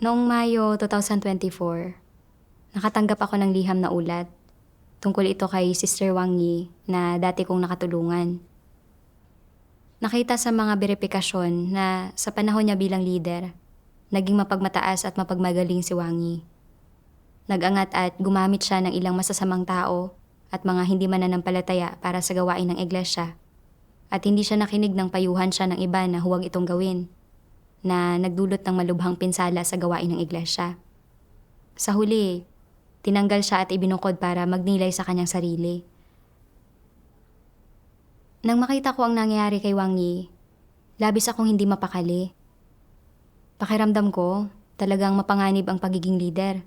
Noong Mayo 2024, nakatanggap ako ng liham na ulat. Tungkol ito kay Sister Wang Yi na dati kong nakatulungan. Nakita sa mga beripikasyon na sa panahon niya bilang leader, naging mapagmataas at mapagmagaling si Wang Yi. Nag-angat at gumamit siya ng ilang masasamang tao at mga hindi mananampalataya para sa gawain ng iglesia. At hindi siya nakinig ng payuhan siya ng iba na huwag itong gawin, na nagdulot ng malubhang pinsala sa gawain ng iglesia. Sa huli, tinanggal siya at ibinukod para magnilay sa kanyang sarili. Nang makita ko ang nangyayari kay Wang Yi, labis akong hindi mapakali. Pakiramdam ko, talagang mapanganib ang pagiging leader.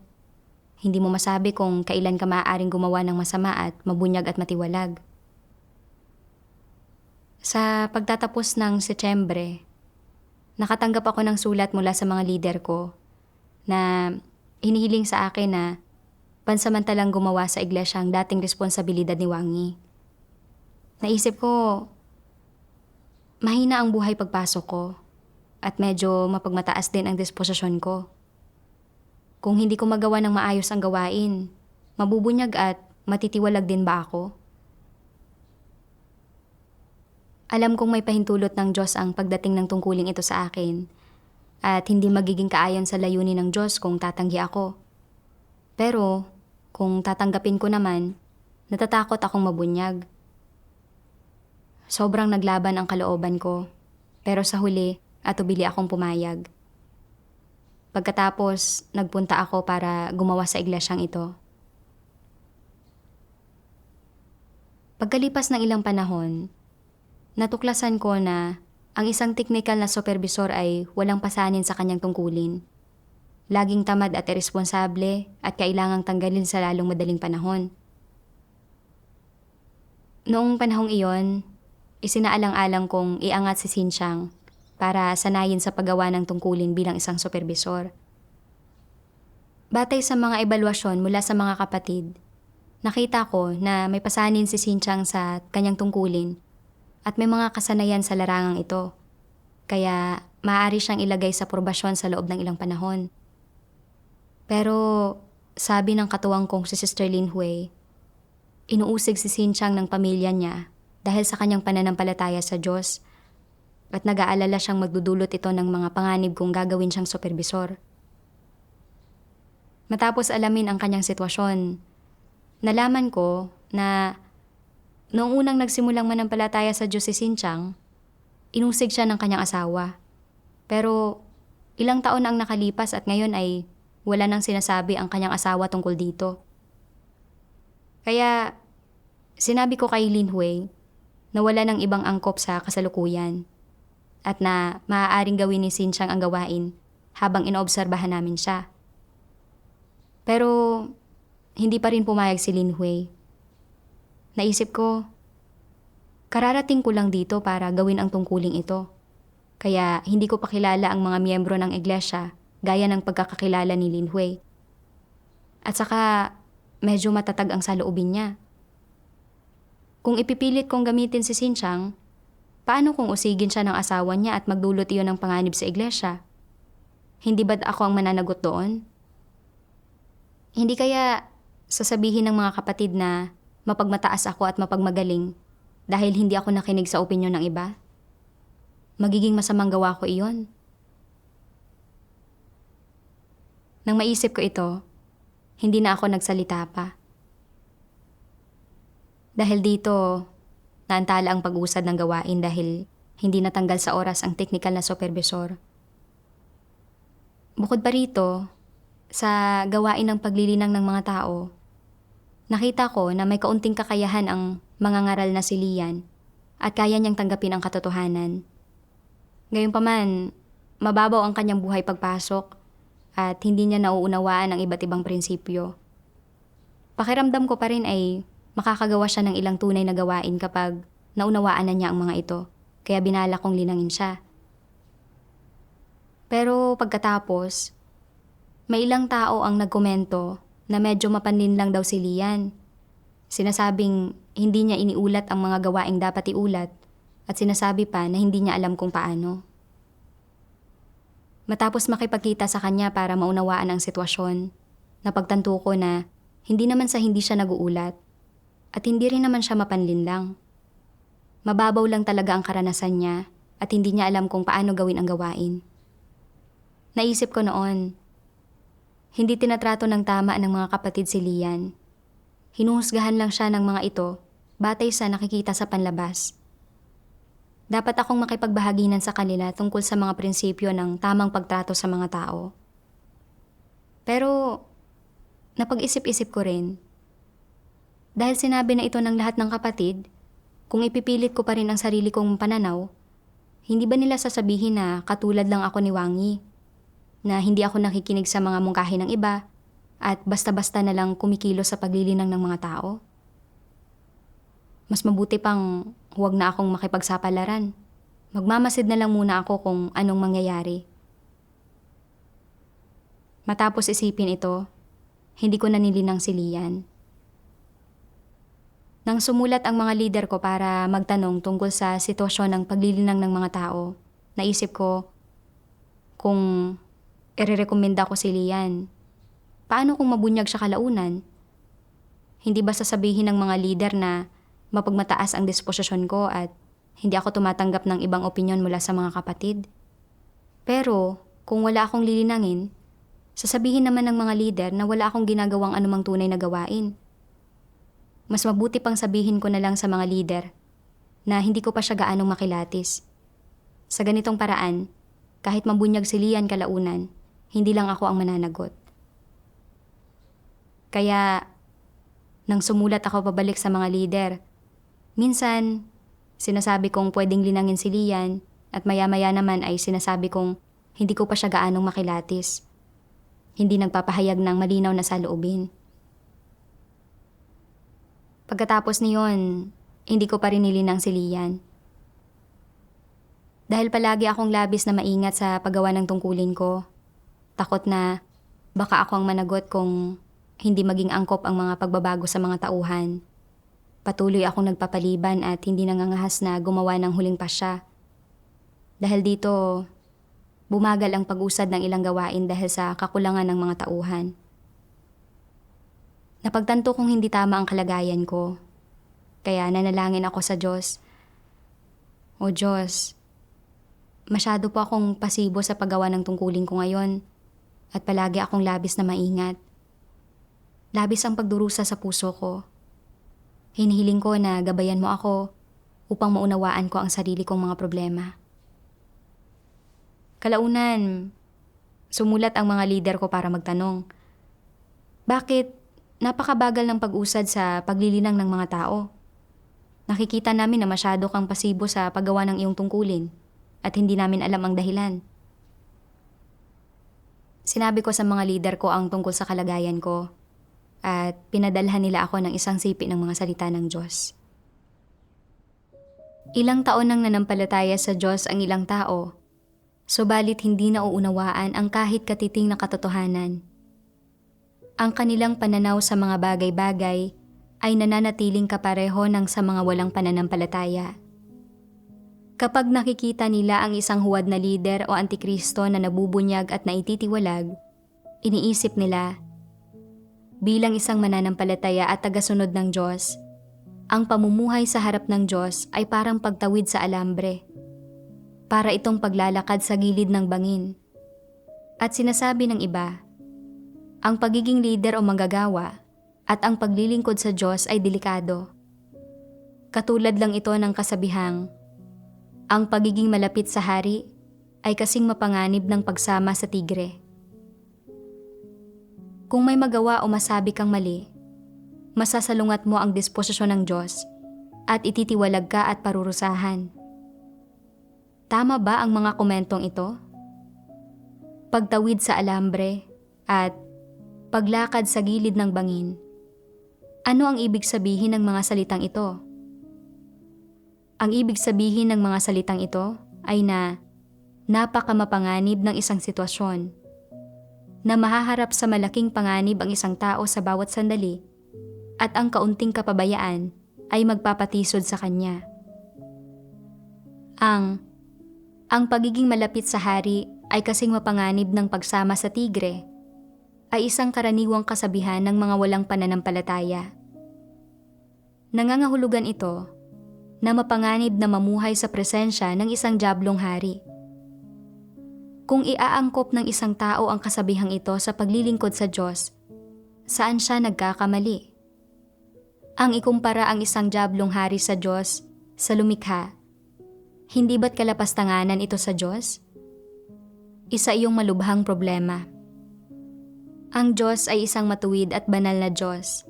Hindi mo masabi kung kailan ka maaaring gumawa ng masama at mabunyag at matiwalag. Sa pagtatapos ng Setyembre, nakatanggap ako ng sulat mula sa mga leader ko na hinihiling sa akin na pansamantalang gumawa sa iglesia ang dating responsibilidad ni Wang Yi. Naisip ko, mahina ang buhay pagpasok ko at medyo mapagmataas din ang disposisyon ko. Kung hindi ko magawa ng maayos ang gawain, mabubunyag at matitiwalag din ba ako? Alam kong may pahintulot ng Diyos ang pagdating ng tungkuling ito sa akin at hindi magiging kaayon sa layunin ng Diyos kung tatanggi ako. Pero kung tatanggapin ko naman, natatakot akong mabunyag. Sobrang naglaban ang kalooban ko, pero sa huli atubili akong pumayag. Pagkatapos, nagpunta ako para gumawa sa iglesyang ito. Pagkalipas ng ilang panahon, natuklasan ko na ang isang teknikal na supervisor ay walang pasanin sa kanyang tungkulin. Laging tamad at irresponsable at kailangang tanggalin sa lalong madaling panahon. Noong panahong iyon, isinaalang-alang kong iangat si Xinjiang para sanayin sa paggawa ng tungkulin bilang isang supervisor. Batay sa mga ebalwasyon mula sa mga kapatid, nakita ko na may pasanin si Xinjiang sa kanyang tungkulin at may mga kasanayan sa larangang ito, kaya maaari siyang ilagay sa probasyon sa loob ng ilang panahon. Pero sabi ng katuwang kong si Sister Lin Hui, inuusig si Xinjiang ng pamilya niya dahil sa kanyang pananampalataya sa Diyos at nag-aalala siyang magdudulot ito ng mga panganib kung gagawin siyang supervisor. Matapos alamin ang kanyang sitwasyon, nalaman ko na noong unang nagsimulang manampalataya sa Diyos si Xinjiang, inusig siya ng kanyang asawa. Pero ilang taon ang nakalipas at ngayon ay wala nang sinasabi ang kanyang asawa tungkol dito. Kaya sinabi ko kay Lin Hui na wala ng ibang angkop sa kasalukuyan at na maaaring gawin ni Xinjiang ang gawain habang inoobserbahan namin siya. Pero hindi pa rin pumayag si Lin Hui. Naisip ko, kararating ko lang dito para gawin ang tungkuling ito. Kaya hindi ko pa kilala ang mga miyembro ng iglesia gaya ng pagkakakilala ni Lin Hui. At saka, medyo matatag ang saloobin niya. Kung ipipilit kong gamitin si Xinjiang, paano kung usigin siya ng asawa niya at magdulot iyon ng panganib sa iglesia? Hindi ba't ako ang mananagot doon? Hindi kaya sasabihin ng mga kapatid na mapagmataas ako at mapagmagaling dahil hindi ako nakinig sa opinyon ng iba? Magiging masamang gawa ko iyon. Nang maisip ko ito, hindi na ako nagsalita pa. Dahil dito, naantala ang pag-usad ng gawain dahil hindi natanggal sa oras ang teknikal na supervisor. Bukod pa rito, sa gawain ng paglilinang ng mga tao, nakita ko na may kaunting kakayahan ang mangangaral na si Lian at kaya niyang tanggapin ang katotohanan. Gayunpaman, mababaw ang kanyang buhay pagpasok at hindi niya nauunawaan ang iba't ibang prinsipyo. Pakiramdam ko pa rin ay makakagawa siya ng ilang tunay na gawain kapag naunawaan na niya ang mga ito, kaya binala kong linangin siya. Pero pagkatapos, may ilang tao ang nagkomento na medyo mapanlin lang daw si Lian. Sinasabing hindi niya iniulat ang mga gawaing dapat iulat at sinasabi pa na hindi niya alam kung paano. Matapos makipagkita sa kanya para maunawaan ang sitwasyon, napagtanto ko na hindi naman sa hindi siya naguulat at hindi rin naman siya mapanlinlang. Mababaw lang talaga ang karanasan niya at hindi niya alam kung paano gawin ang gawain. Naisip ko noon, hindi tinatrato ng tama ng mga kapatid si Lian. Hinuhusgahan lang siya ng mga ito batay sa nakikita sa panlabas. Dapat akong makipagbahaginan sa kanila tungkol sa mga prinsipyo ng tamang pagtrato sa mga tao. Pero, napag-isip-isip ko rin. Dahil sinabi na ito ng lahat ng kapatid, kung ipipilit ko pa rin ang sarili kong pananaw, hindi ba nila sasabihin na katulad lang ako ni Wangi? Na hindi ako nakikinig sa mga mungkahi ng iba at basta-basta na lang kumikilos sa paglilinang ng mga tao? Mas mabuti pang huwag na akong makipagsapalaran. Magmamasid na lang muna ako kung anong mangyayari. Matapos isipin ito, hindi ko na nilinang si Lian. Nang sumulat ang mga leader ko para magtanong tungkol sa sitwasyon ng paglilinang ng mga tao, naisip ko kung irerekomenda ko si Lian. Paano kung mabunyag siya kalaunan? Hindi ba sasabihin ng mga leader na mapagmataas ang disposisyon ko at hindi ako tumatanggap ng ibang opinyon mula sa mga kapatid? Pero kung wala akong lilinangin, sasabihin naman ng mga leader na wala akong ginagawang anumang tunay na gawain. Mas mabuti pang sabihin ko na lang sa mga leader na hindi ko pa siya gaanong makilatis. Sa ganitong paraan, kahit mabunyag si Lian kalaunan, hindi lang ako ang mananagot. Kaya, nang sumulat ako pabalik sa mga leader, minsan, sinasabi kong pwedeng linangin si Lian at maya-maya naman ay sinasabi kong hindi ko pa siya gaanong makilatis. Hindi nagpapahayag ng malinaw na saloobin. Pagkatapos niyon, hindi ko pa rin nilinang si Lian. Dahil palagi akong labis na maingat sa paggawa ng tungkulin ko, takot na baka ako ang managot kung hindi maging angkop ang mga pagbabago sa mga tauhan. Patuloy akong nagpapaliban at hindi nangangahas na gumawa ng huling pasya. Dahil dito, bumagal ang pag-usad ng ilang gawain dahil sa kakulangan ng mga tauhan. Napagtanto kong hindi tama ang kalagayan ko. Kaya nanalangin ako sa Diyos. O Diyos, masyado po akong pasibo sa paggawa ng tungkulin ko ngayon at palagi akong labis na maingat. Labis ang pagdurusa sa puso ko. Hinihiling ko na gabayan mo ako upang maunawaan ko ang sarili kong mga problema. Kalaunan, sumulat ang mga leader ko para magtanong, bakit napakabagal ng pag-usad sa paglilinang ng mga tao? Nakikita namin na masyado kang pasibo sa paggawa ng iyong tungkulin at hindi namin alam ang dahilan. Sinabi ko sa mga leader ko ang tungkol sa kalagayan ko at pinadalhan nila ako ng isang sipi ng mga salita ng Diyos. Ilang taon nang nanampalataya sa Diyos ang ilang tao, subalit hindi nauunawaan ang kahit katiting na katotohanan. Ang kanilang pananaw sa mga bagay-bagay ay nananatiling kapareho ng sa mga walang pananampalataya. Kapag nakikita nila ang isang huwad na lider o antikristo na nabubunyag at naititiwalag, iniisip nila, bilang isang mananampalataya at tagasunod ng Diyos, ang pamumuhay sa harap ng Diyos ay parang pagtawid sa alambre, para itong paglalakad sa gilid ng bangin. At sinasabi ng iba, ang pagiging leader o manggagawa at ang paglilingkod sa Diyos ay delikado. Katulad lang ito ng kasabihang, ang pagiging malapit sa hari ay kasing mapanganib ng pagsama sa tigre. Kung may magawa o masabi kang mali, masasalungat mo ang disposisyon ng Diyos at ititiwalag ka at parurusahan. Tama ba ang mga komentong ito? Pagtawid sa alambre at paglakad sa gilid ng bangin. Ano ang ibig sabihin ng mga salitang ito? Ang ibig sabihin ng mga salitang ito ay na napakamapanganib ng isang sitwasyon, na mahaharap sa malaking panganib ang isang tao sa bawat sandali at ang kaunting kapabayaan ay magpapatisod sa kanya. Ang pagiging malapit sa hari ay kasing mapanganib ng pagsama sa tigre, ay isang karaniwang kasabihan ng mga walang pananampalataya. Nangangahulugan ito na mapanganib na mamuhay sa presensya ng isang diablong hari. Kung iaangkop ng isang tao ang kasabihang ito sa paglilingkod sa Diyos, saan siya nagkakamali? Ang ikumpara ang isang diablong hari sa Diyos sa lumikha, hindi ba't kalapastanganan ito sa Diyos? Isa iyong malubhang problema. Ang Diyos ay isang matuwid at banal na Diyos.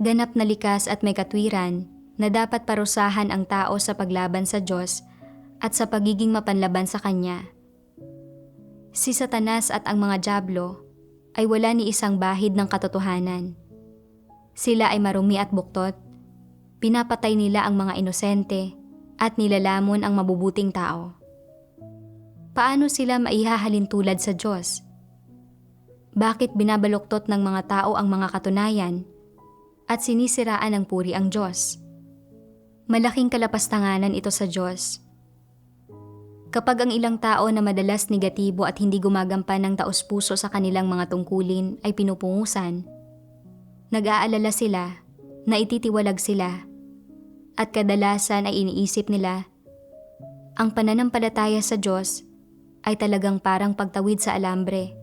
Ganap na likas at may katwiran na dapat parusahan ang tao sa paglaban sa Diyos at sa pagiging mapanlaban sa Kanya. Si Satanas at ang mga dyablo ay wala ni isang bahid ng katotohanan. Sila ay marumi at buktot, pinapatay nila ang mga inosente at nilalamon ang mabubuting tao. Paano sila maihahalin tulad sa Diyos? Bakit binabaluktot ng mga tao ang mga katunayan at sinisiraan ng puri ang Diyos? Malaking kalapastanganan ito sa Diyos. Kapag ang ilang tao na madalas negatibo at hindi gumagampan ng taos-puso sa kanilang mga tungkulin ay pinupungusan, nag-aalala sila na ititiwalag sila at kadalasan ay iniisip nila ang pananampalataya sa Diyos ay talagang parang pagtawid sa alambre.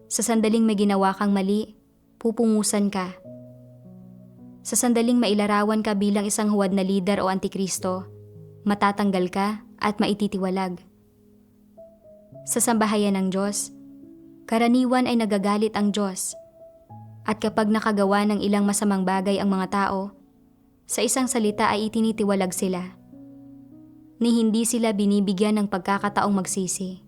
Sa sandaling may ginawa kang mali, pupungusan ka. Sa sandaling mailarawan ka bilang isang huwad na lider o antikristo, matatanggal ka at maititiwalag. Sa sambahayan ng Diyos, karaniwan ay nagagalit ang Diyos. At kapag nakagawa ng ilang masamang bagay ang mga tao, sa isang salita ay itinitiwalag sila. Ni hindi sila binibigyan ng pagkakataong magsisi.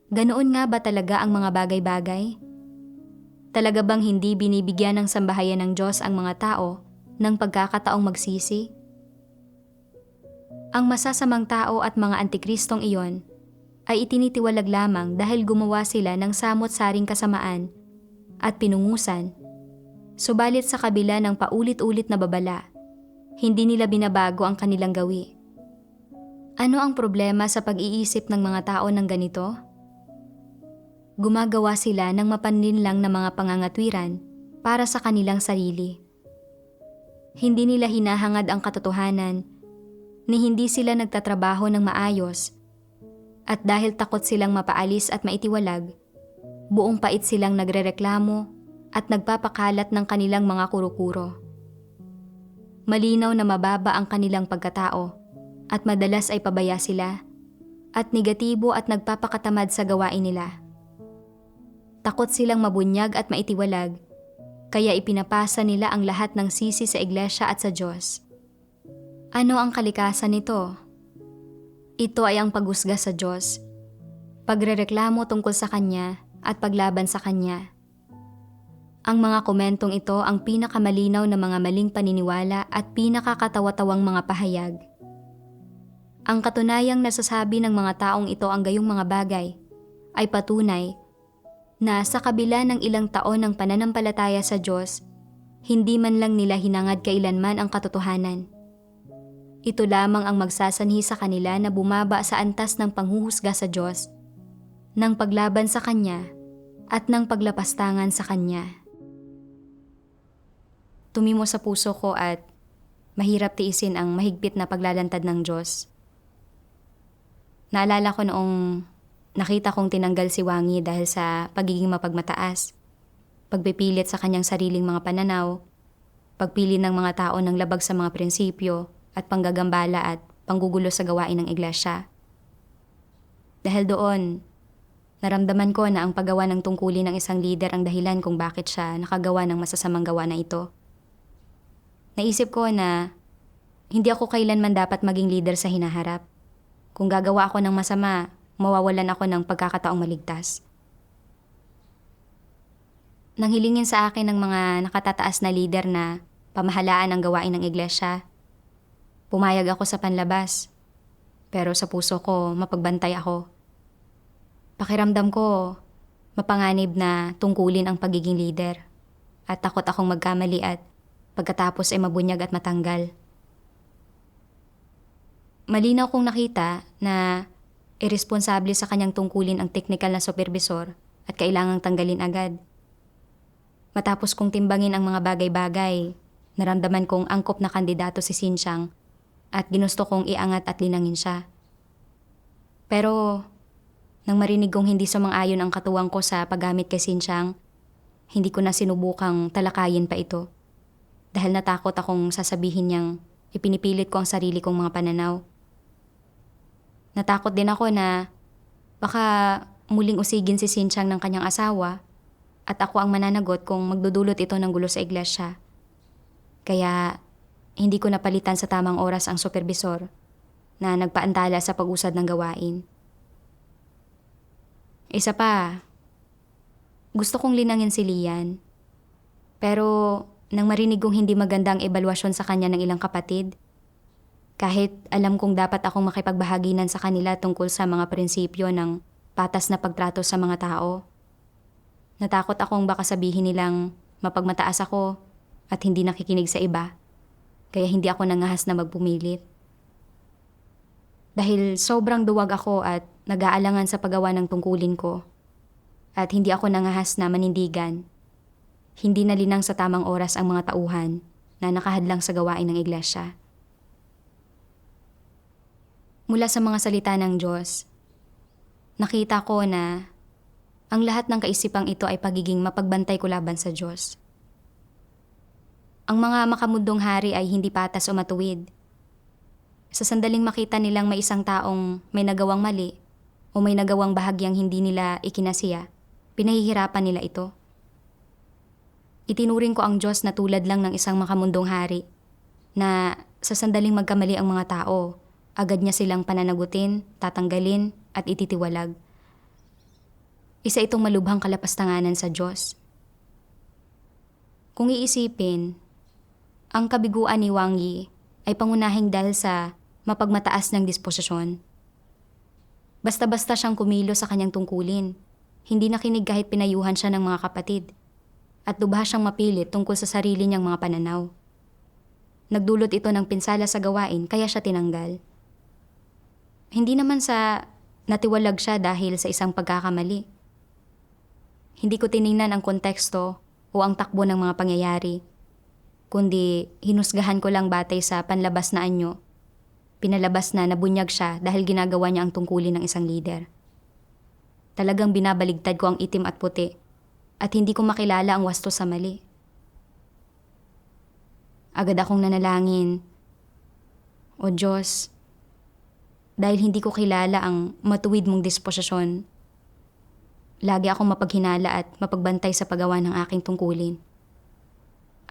Ganoon nga ba talaga ang mga bagay-bagay? Talaga bang hindi binibigyan ng sambahayan ng Diyos ang mga tao ng pagkakataong magsisi? Ang masasamang tao at mga antikristong iyon ay itinitiwalag lamang dahil gumawa sila ng samot-saring kasamaan at pinungusan. Subalit sa kabila ng paulit-ulit na babala, hindi nila binabago ang kanilang gawi. Ano ang problema sa pag-iisip ng mga tao ng ganito? Gumagawa sila ng mapanlinlang na mga pangangatwiran para sa kanilang sarili. Hindi nila hinahangad ang katotohanan, ni hindi sila nagtatrabaho ng maayos, at dahil takot silang mapaalis at maitiwalag, buong pait silang nagrereklamo at nagpapakalat ng kanilang mga kuro-kuro. Malinaw na mababa ang kanilang pagkatao at madalas ay pabaya sila at negatibo at nagpapakatamad sa gawain nila. Takot silang mabunyag at maitiwalag, kaya ipinapasa nila ang lahat ng sisi sa iglesia at sa Diyos. Ano ang kalikasan nito? Ito ay ang paghusga sa Diyos, pagrereklamo tungkol sa Kanya at paglaban sa Kanya. Ang mga komentong ito ang pinakamalinaw na mga maling paniniwala at pinakakatawa-tawang mga pahayag. Ang katunayang nasasabi ng mga taong ito ang gayong mga bagay ay patunay na sa kabila ng ilang taon ng pananampalataya sa Diyos, hindi man lang nila hinangad kailanman ang katotohanan. Ito lamang ang magsasanhi sa kanila na bumaba sa antas ng panghuhusga sa Diyos, ng paglaban sa Kanya at ng paglapastangan sa Kanya. Tumimo sa puso ko at mahirap tiisin ang mahigpit na paglalantad ng Diyos. Naalala ko noong nakita kong tinanggal si Wangi dahil sa pagiging mapagmataas, pagpipilit sa kanyang sariling mga pananaw, pagpili ng mga tao ng labag sa mga prinsipyo at panggagambala at panggugulo sa gawain ng iglesia. Dahil doon, naramdaman ko na ang paggawa ng tungkulin ng isang leader ang dahilan kung bakit siya nakagawa ng masasamang gawa na ito. Naisip ko na hindi ako kailanman dapat maging leader sa hinaharap. Kung gagawa ako ng masama, mawawalan ako ng pagkakataong maligtas. Nang hilingin sa akin ng mga nakatataas na leader na pamahalaan ang gawain ng iglesia, pumayag ako sa panlabas. Pero sa puso ko, mapagbantay ako. Pakiramdam ko, mapanganib na tungkulin ang pagiging leader. At takot akong magkamali at pagkatapos ay mabunyag at matanggal. Malinaw kong nakita na iresponsable sa kanyang tungkulin ang teknikal na supervisor at kailangang tanggalin agad. Matapos kong timbangin ang mga bagay-bagay, naramdaman kong angkop na kandidato si Xinxiang at ginusto kong iangat at linangin siya. Pero nang marinig kong hindi sumang-ayon ang katuwang ko sa paggamit kay Xinxiang, hindi ko na sinubukang talakayin pa ito dahil natakot akong sasabihin niyang ipinipilit ko ang sarili kong mga pananaw. Natakot din ako na baka muling usigin si Xinxiang ng kanyang asawa at ako ang mananagot kung magdudulot ito ng gulo sa iglesia. Kaya hindi ko napalitan sa tamang oras ang supervisor na nagpaantala sa pag-usad ng gawain. Isa pa, gusto kong linangin si Lian. Pero nang marinig kong hindi magandang ebalwasyon sa kanya ng ilang kapatid, kahit alam kong dapat akong makipagbahaginan sa kanila tungkol sa mga prinsipyo ng patas na pagtrato sa mga tao, natakot akong baka sabihin nilang mapagmataas ako at hindi nakikinig sa iba, kaya hindi ako nangahas na magpumilit. Dahil sobrang duwag ako at nag-aalangan sa paggawa ng tungkulin ko, at hindi ako nangahas na manindigan, hindi nalinang sa tamang oras ang mga tauhan na nakahadlang sa gawain ng iglesia. Mula sa mga salita ng Diyos, nakita ko na ang lahat ng kaisipang ito ay pagiging mapagbantay ko laban sa Diyos. Ang mga makamundong hari ay hindi patas o matuwid. Sa sandaling makita nilang may isang taong may nagawang mali o may nagawang bahagyang hindi nila ikinasiya, pinahihirapan nila ito. Itinuring ko ang Diyos na tulad lang ng isang makamundong hari na sa sandaling magkamali ang mga tao, agad niya silang pananagutin, tatanggalin at ititiwalag. Isa itong malubhang kalapastanganan sa Diyos. Kung iisipin, ang kabiguan ni Wang Yi ay pangunahing dahil sa mapagmataas ng disposisyon. Basta-basta siyang kumilo sa kanyang tungkulin, hindi nakinig kahit pinayuhan siya ng mga kapatid, at lubha siyang mapilit tungkol sa sarili niyang mga pananaw. Nagdulot ito ng pinsala sa gawain kaya siya tinanggal. Hindi naman sa natiwalag siya dahil sa isang pagkakamali. Hindi ko tiningnan ang konteksto o ang takbo ng mga pangyayari, kundi hinusgahan ko lang batay sa panlabas na anyo. Pinalabas na nabunyag siya dahil ginagawa niya ang tungkulin ng isang lider. Talagang binabaligtad ko ang itim at puti at hindi ko makilala ang wasto sa mali. Agad akong nanalangin, O Diyos, dahil hindi ko kilala ang matuwid mong disposisyon, lagi akong mapaghinala at mapagbantay sa paggawa ng aking tungkulin.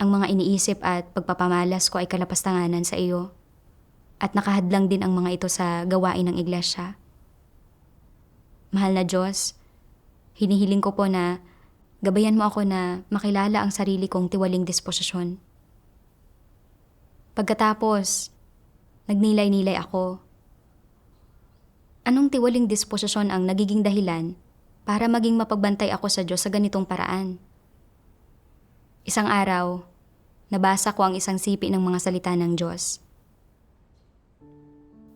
Ang mga iniisip at pagpapamalas ko ay kalapastanganan sa iyo, at nakahadlang din ang mga ito sa gawain ng iglesia. Mahal na Diyos, hinihiling ko po na gabayan mo ako na makilala ang sarili kong tiwaling disposisyon. Pagkatapos, nagnilay-nilay ako. Anong tiwaling disposisyon ang nagiging dahilan para maging mapagbantay ako sa Diyos sa ganitong paraan? Isang araw, nabasa ko ang isang sipi ng mga salita ng Diyos.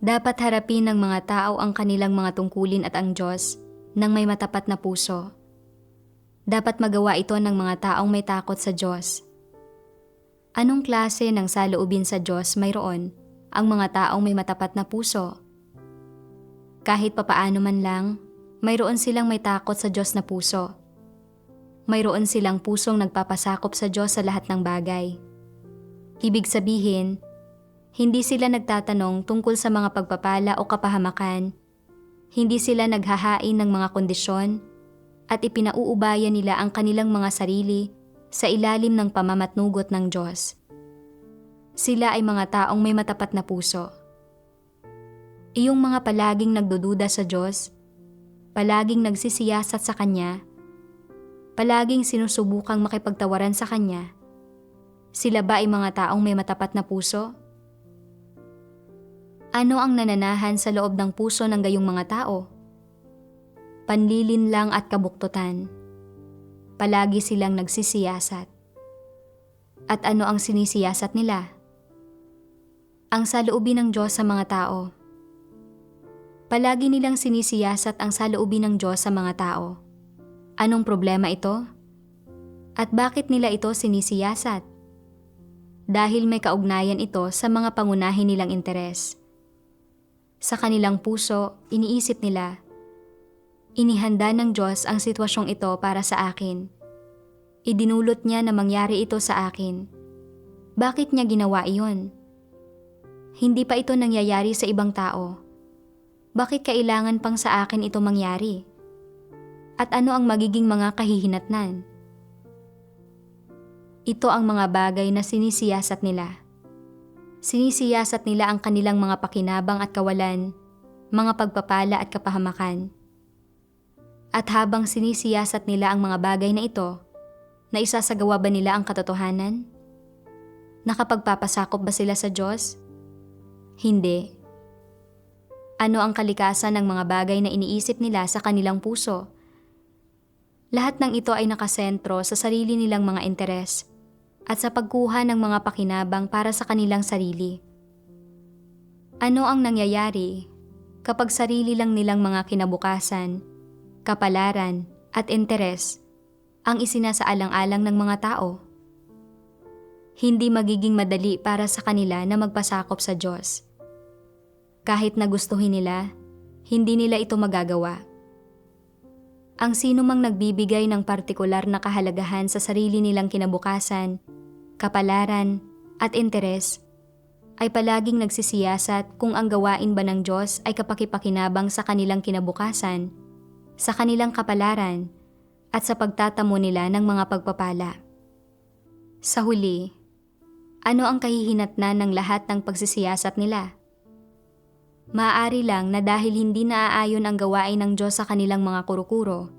Dapat harapin ng mga tao ang kanilang mga tungkulin at ang Diyos ng may matapat na puso. Dapat magawa ito ng mga taong may takot sa Diyos. Anong klase ng saloobin sa Diyos mayroon ang mga taong may matapat na puso? Kahit papaano man lang, mayroon silang may takot sa Diyos na puso. Mayroon silang pusong nagpapasakop sa Diyos sa lahat ng bagay. Ibig sabihin, hindi sila nagtatanong tungkol sa mga pagpapala o kapahamakan. Hindi sila naghahain ng mga kondisyon at ipinauubayan nila ang kanilang mga sarili sa ilalim ng pamamatnugot ng Diyos. Sila ay mga taong may matapat na puso. Iyong mga palaging nagdududa sa Diyos, palaging nagsisiyasat sa Kanya, palaging sinusubukang makipagtawaran sa Kanya, sila ba ay mga taong may matapat na puso? Ano ang nananahan sa loob ng puso ng gayong mga tao? Panlilinlang at kabuktutan. Palagi silang nagsisiyasat. At ano ang sinisiyasat nila? Ang saloobin ng Diyos sa mga tao. Palagi nilang sinisiyasat ang saloobin ng Diyos sa mga tao. Anong problema ito? At bakit nila ito sinisiyasat? Dahil may kaugnayan ito sa mga pangunahin nilang interes. Sa kanilang puso, iniisip nila, inihanda ng Diyos ang sitwasyong ito para sa akin. Idinulot niya na mangyari ito sa akin. Bakit niya ginawa iyon? Hindi pa ito nangyayari sa ibang tao. Bakit kailangan pang sa akin ito mangyari? At ano ang magiging mga kahihinatnan? Ito ang mga bagay na sinisiyasat nila. Sinisiyasat nila ang kanilang mga pakinabang at kawalan, mga pagpapala at kapahamakan. At habang sinisiyasat nila ang mga bagay na ito, naisasagawa ba nila ang katotohanan? Nakapagpapasakop ba sila sa Diyos? Hindi. Ano ang kalikasan ng mga bagay na iniisip nila sa kanilang puso? Lahat ng ito ay nakasentro sa sarili nilang mga interes at sa pagkuha ng mga pakinabang para sa kanilang sarili. Ano ang nangyayari kapag sarili lang nilang mga kinabukasan, kapalaran at interes ang isinasaalang-alang ng mga tao? Hindi magiging madali para sa kanila na magpasakop sa Diyos. Kahit na gustuhin nila, hindi nila ito magagawa. Ang sino mang nagbibigay ng partikular na kahalagahan sa sarili nilang kinabukasan, kapalaran at interes, ay palaging nagsisiyasat kung ang gawain ba ng Diyos ay kapakipakinabang sa kanilang kinabukasan, sa kanilang kapalaran, at sa pagtatamo nila ng mga pagpapala. Sa huli, ano ang kahihinatnan ng lahat ng pagsisiyasat nila? Maaari lang na dahil hindi naaayon ang gawain ng Diyos sa kanilang mga kuro-kuro,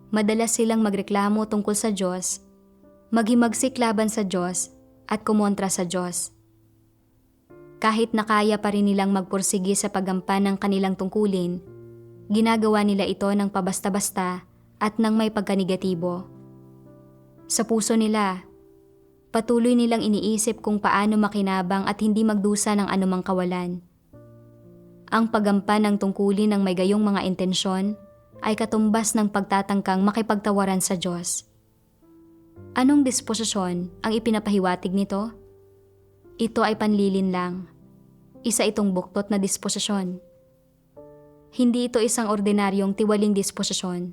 madalas silang magreklamo tungkol sa Diyos, maghimagsik laban sa Diyos at kumontra sa Diyos. Kahit na kaya pa rin nilang magpursigi sa paggampan ng kanilang tungkulin, ginagawa nila ito ng pabasta-basta at ng may pagkanegatibo. Sa puso nila, patuloy nilang iniisip kung paano makinabang at hindi magdusa ng anumang kawalan. Ang paggampan ng tungkulin ng may gayong mga intensyon ay katumbas ng pagtatangkang makipagtawaran sa Diyos. Anong disposisyon ang ipinapahiwatig nito? Ito ay panlilin lang. Isa itong buktot na disposisyon. Hindi ito isang ordinaryong tiwaling disposisyon.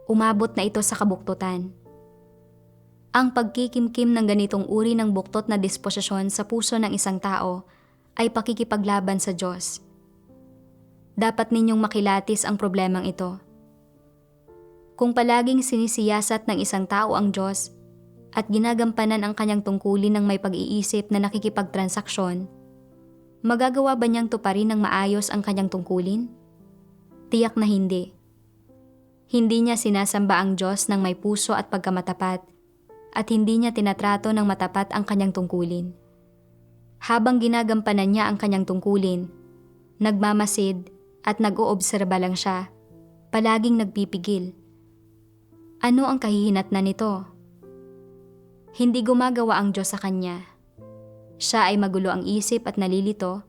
Umabot na ito sa kabuktutan. Ang pagkikimkim ng ganitong uri ng buktot na disposisyon sa puso ng isang tao ay pakikipaglaban sa Diyos. Dapat ninyong makilatis ang problemang ito. Kung palaging sinisiyasat ng isang tao ang Diyos at ginagampanan ang kanyang tungkulin ng may pag-iisip na nakikipagtransaksyon, magagawa ba niyang tuparin ng maayos ang kanyang tungkulin? Tiyak na hindi. Hindi niya sinasamba ang Diyos ng may puso at pagkamatapat at hindi niya tinatrato ng matapat ang kanyang tungkulin. Habang ginagampanan niya ang kanyang tungkulin, nagmamasid at nag-oobserba lang siya, palaging nagpipigil. Ano ang kahihinatnan nito? Hindi gumagawa ang Diyos sa kanya. Siya ay magulo ang isip at nalilito.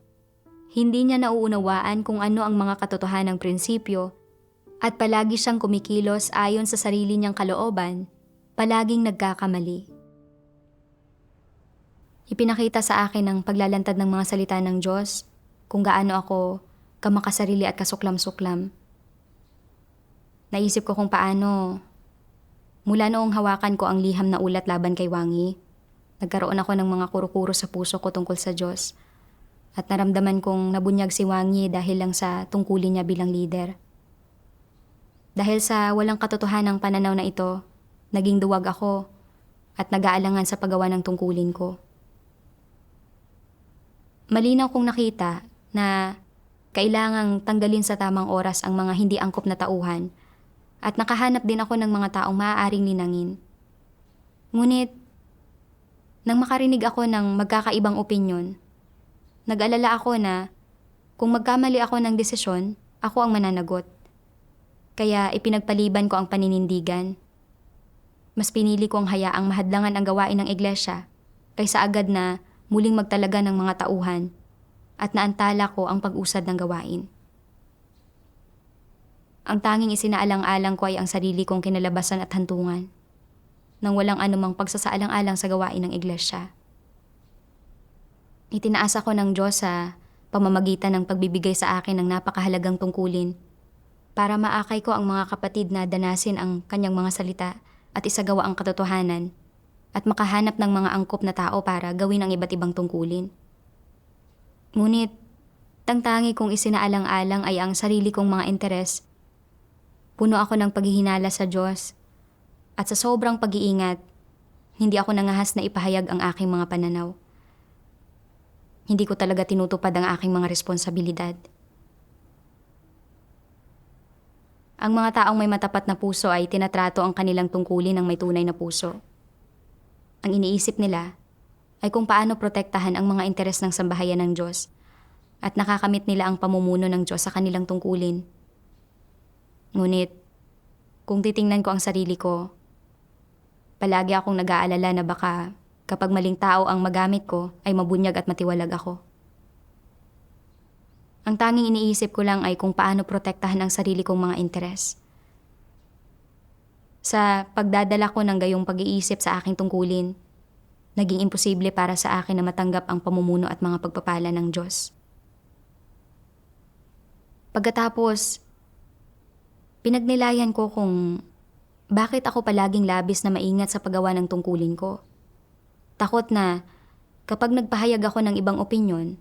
Hindi niya nauunawaan kung ano ang mga katotohanang prinsipyo at palagi siyang kumikilos ayon sa sarili niyang kalooban, palaging nagkakamali. Ipinakita sa akin ang paglalantad ng mga salita ng Diyos kung gaano ako kamakasarili at kasuklam-suklam. Naisip ko kung paano, mula noong hawakan ko ang liham na ulat laban kay Wangi, nagkaroon ako ng mga kuro-kuro sa puso ko tungkol sa Diyos at naramdaman kong nabunyag si Wangi dahil lang sa tungkulin niya bilang leader. Dahil sa walang katotohanang pananaw na ito, naging duwag ako at nag-aalangan sa paggawa ng tungkulin ko. Malinaw kong nakita na kailangang tanggalin sa tamang oras ang mga hindi angkop na tauhan at nakahanap din ako ng mga taong maaaring linangin. Ngunit, nang makarinig ako ng magkakaibang opinyon, nag-alala ako na kung magkamali ako ng desisyon, ako ang mananagot. Kaya ipinagpaliban ko ang paninindigan. Mas pinili kong hayaang mahadlangan ang gawain ng iglesia kaysa agad na muling magtalaga ng mga tauhan at naantala ko ang pag-usad ng gawain. Ang tanging isinaalang-alang ko ay ang sarili kong kinalabasan at hantungan, nang walang anumang pagsasaalang-alang sa gawain ng iglesia. Itinaas ako ng Diyos sa pamamagitan ng pagbibigay sa akin ng napakahalagang tungkulin para maakay ko ang mga kapatid na danasin ang kanyang mga salita at isagawa ang katotohanan at makahanap ng mga angkop na tao para gawin ang iba't ibang tungkulin. Ngunit, tangtangi kong isinaalang-alang ay ang sarili kong mga interes. Puno ako ng paghihinala sa Diyos at sa sobrang pag-iingat, hindi ako nangahas na ipahayag ang aking mga pananaw. Hindi ko talaga tinutupad ang aking mga responsibilidad. Ang mga taong may matapat na puso ay tinatrato ang kanilang tungkulin ng may tunay na puso. Ang iniisip nila ay kung paano protektahan ang mga interes ng sambahayan ng Diyos at nakakamit nila ang pamumuno ng Diyos sa kanilang tungkulin. Ngunit, kung titingnan ko ang sarili ko, palagi akong nag-aalala na baka kapag maling tao ang magamit ko ay mabunyag at matiwalag ako. Ang tanging iniisip ko lang ay kung paano protektahan ang sarili kong mga interes. Sa pagdadala ko ng gayong pag-iisip sa aking tungkulin, naging imposible para sa akin na matanggap ang pamumuno at mga pagpapala ng Diyos. Pagkatapos, pinagnilayan ko kung bakit ako palaging labis na maingat sa paggawa ng tungkulin ko. Takot na kapag nagpahayag ako ng ibang opinyon,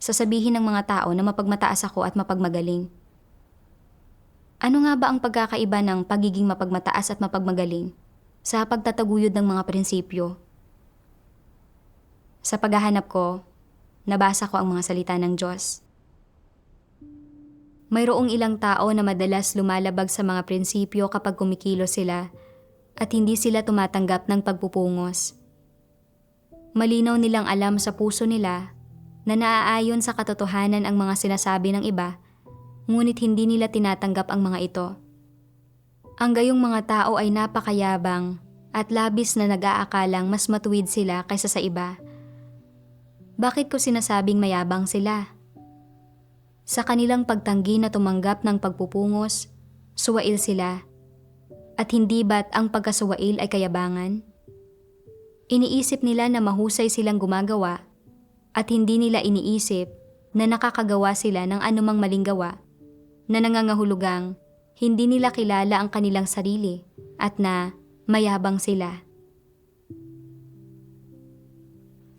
sasabihin ng mga tao na mapagmataas ako at mapagmagaling. Ano nga ba ang pagkakaiba ng pagiging mapagmataas at mapagmagaling sa pagtataguyod ng mga prinsipyo? Sa paghahanap ko, nabasa ko ang mga salita ng Diyos. Mayroong ilang tao na madalas lumalabag sa mga prinsipyo kapag kumikilos sila at hindi sila tumatanggap ng pagpupungos. Malinaw nilang alam sa puso nila na naaayon sa katotohanan ang mga sinasabi ng iba, ngunit hindi nila tinatanggap ang mga ito. Ang gayong mga tao ay napakayabang at labis na nag-aakalang mas matuwid sila kaysa sa iba. Bakit ko sinasabing mayabang sila? Sa kanilang pagtanggi na tumanggap ng pagpupungos, suwail sila. At hindi ba't ang pagkasuwail ay kayabangan? Iniisip nila na mahusay silang gumagawa at hindi nila iniisip na nakakagawa sila ng anumang maling gawa, na nangangahulugang hindi nila kilala ang kanilang sarili at na mayabang sila.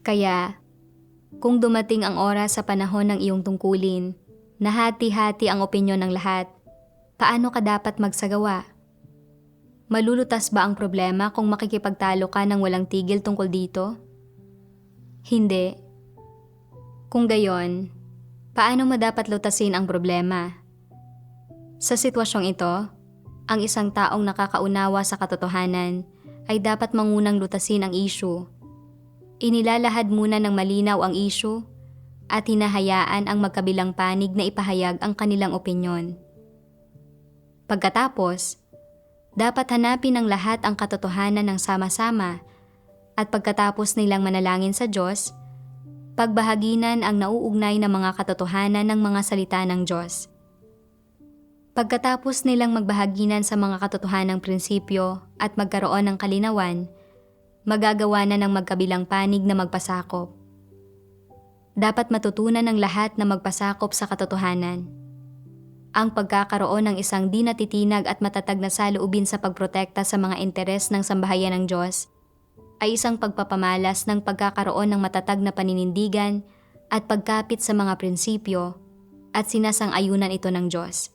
Kaya, kung dumating ang oras sa panahon ng iyong tungkulin, na hati-hati ang opinyon ng lahat, paano ka dapat magsagawa? Malulutas ba ang problema kung makikipagtalo ka ng walang tigil tungkol dito? Hindi. Kung gayon, paano mo dapat lutasin ang problema? Sa sitwasyong ito, ang isang taong nakakaunawa sa katotohanan ay dapat mangunang lutasin ang issue. Inilalahad muna ng malinaw ang issue at hinahayaan ang magkabilang panig na ipahayag ang kanilang opinyon. Pagkatapos, dapat hanapin ng lahat ang katotohanan ng sama-sama at pagkatapos nilang manalangin sa Diyos, pagbahaginan ang nauugnay na mga katotohanan ng mga salita ng Diyos. Pagkatapos nilang magbahaginan sa mga katotohanang prinsipyo at magkaroon ng kalinawan, magagawa na ng magkabilang panig na magpasakop. Dapat matutunan ng lahat na magpasakop sa katotohanan. Ang pagkakaroon ng isang di natitinag at matatag na saloobin sa pagprotekta sa mga interes ng sambahayan ng Diyos ay isang pagpapamalas ng pagkakaroon ng matatag na paninindigan at pagkapit sa mga prinsipyo at sinasang-ayunan ito ng Diyos.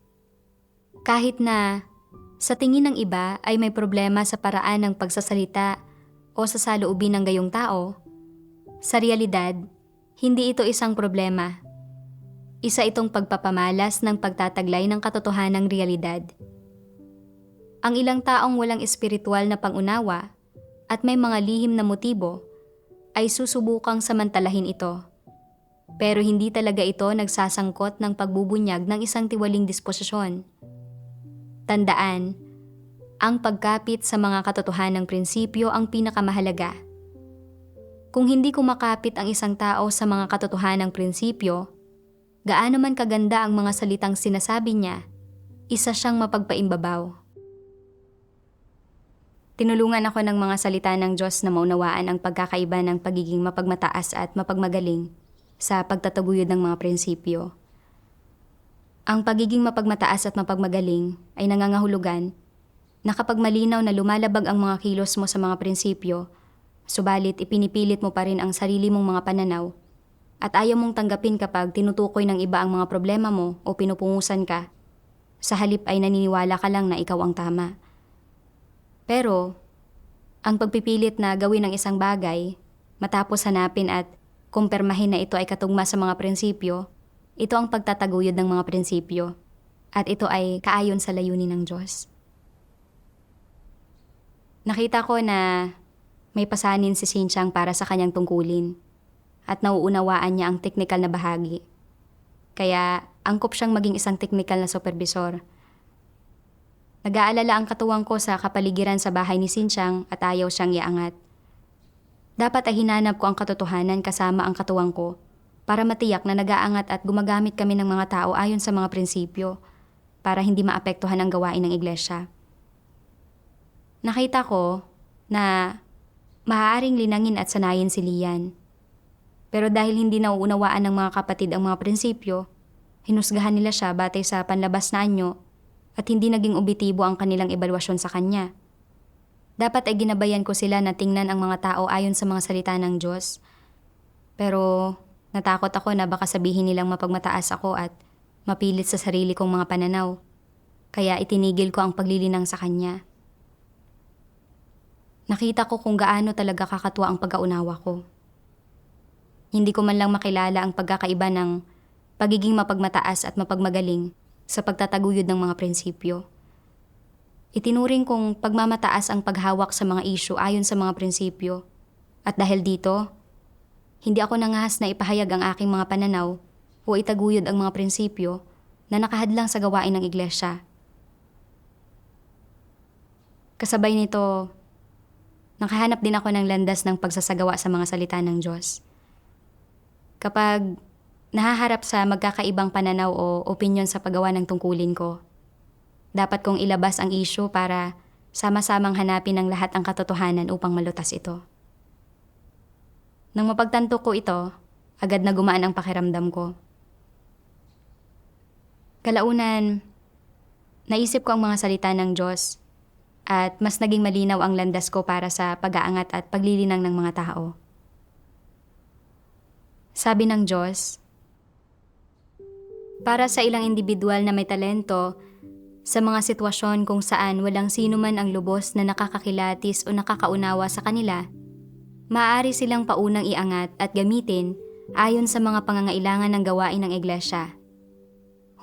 Kahit na sa tingin ng iba ay may problema sa paraan ng pagsasalita o sa saloobin ng gayong tao, sa realidad, hindi ito isang problema. Isa itong pagpapamalas ng pagtataglay ng katotohanang realidad. Ang ilang taong walang espiritual na pangunawa at may mga lihim na motibo ay susubukang samantalahin ito. Pero hindi talaga ito nagsasangkot ng pagbubunyag ng isang tiwaling disposisyon. Tandaan, ang pagkapit sa mga katotohanang prinsipyo ang pinakamahalaga. Kung hindi kumakapit ang isang tao sa mga katotohanang prinsipyo, gaano man kaganda ang mga salitang sinasabi niya, Isa siyang mapagpaimbabaw. Tinulungan ako ng mga salita ng Diyos na maunawaan ang pagkakaiba ng pagiging mapagmataas at mapagmagaling sa pagtataguyod ng mga prinsipyo. Ang pagiging mapagmataas at mapagmagaling ay nangangahulugan na kapag malinaw na lumalabag ang mga kilos mo sa mga prinsipyo, subalit ipinipilit mo pa rin ang sarili mong mga pananaw at ayaw mong tanggapin kapag tinutukoy ng iba ang mga problema mo o pinupungusan ka, sa halip ay naniniwala ka lang na ikaw ang tama. Pero, ang pagpipilit na gawin ng isang bagay, matapos hanapin at kumpirmahin na ito ay katugma sa mga prinsipyo, ito ang pagtataguyod ng mga prinsipyo, at ito ay kaayon sa layunin ng Diyos. Nakita ko na may pasanin si Xinqiang para sa kanyang tungkulin, at nauunawaan niya ang teknikal na bahagi. Kaya, angkop siyang maging isang teknikal na supervisor. Nag-aalala ang katuwang ko sa kapaligiran sa bahay ni Xinqiang at ayaw siyang iangat. Dapat ay hinanap ko ang katotohanan kasama ang katuwang ko para matiyak na nag-aangat at gumagamit kami ng mga tao ayon sa mga prinsipyo para hindi maapektuhan ang gawain ng iglesia. Nakita ko na maaaring linangin at sanayin si Lian. Pero dahil hindi nauunawaan ng mga kapatid ang mga prinsipyo, hinusgahan nila siya batay sa panlabas na anyo at hindi naging objektibo ang kanilang ebalwasyon sa kanya. Dapat ay ginabayan ko sila na tingnan ang mga tao ayon sa mga salita ng Diyos. Pero natakot ako na baka sabihin nilang mapagmataas ako at mapilit sa sarili kong mga pananaw. Kaya itinigil ko ang paglilinang sa kanya. Nakita ko kung gaano talaga kakatuwa ang pagkaunawa ko. Hindi ko man lang makilala ang pagkakaiba ng pagiging mapagmataas at mapagmagaling sa pagtataguyod ng mga prinsipyo. Itinuring kong pagmamataas ang paghawak sa mga isyu ayon sa mga prinsipyo. At dahil dito, hindi ako nangahas na ipahayag ang aking mga pananaw o itaguyod ang mga prinsipyo na nakahadlang sa gawain ng iglesia. Kasabay nito, nakahanap din ako ng landas ng pagsasagawa sa mga salita ng Diyos. Kapag nahaharap sa magkakaibang pananaw o opinyon sa paggawa ng tungkulin ko, dapat kong ilabas ang issue para sama-samang hanapin ng lahat ang katotohanan upang malutas ito. Nang mapagtanto ko ito, agad na gumaan ang pakiramdam ko. Kalaunan, naisip ko ang mga salita ng Diyos at mas naging malinaw ang landas ko para sa pag-aangat at paglilinang ng mga tao. Sabi ng Diyos, para sa ilang individual na may talento, sa mga sitwasyon kung saan walang sino man ang lubos na nakakakilatis o nakakaunawa sa kanila, maaari silang paunang iangat at gamitin ayon sa mga pangangailangan ng gawain ng iglesia.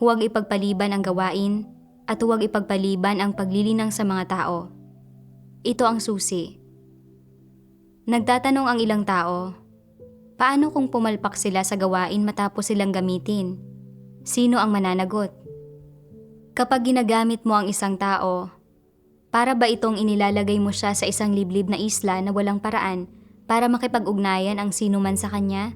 Huwag ipagpaliban ang gawain at huwag ipagpaliban ang paglilinang sa mga tao. Ito ang susi. Nagtatanong ang ilang tao, paano kung pumalpak sila sa gawain matapos silang gamitin? Sino ang mananagot? Kapag ginagamit mo ang isang tao, para ba itong inilalagay mo siya sa isang liblib na isla na walang paraan para makipag-ugnayan ang sino man sa kanya?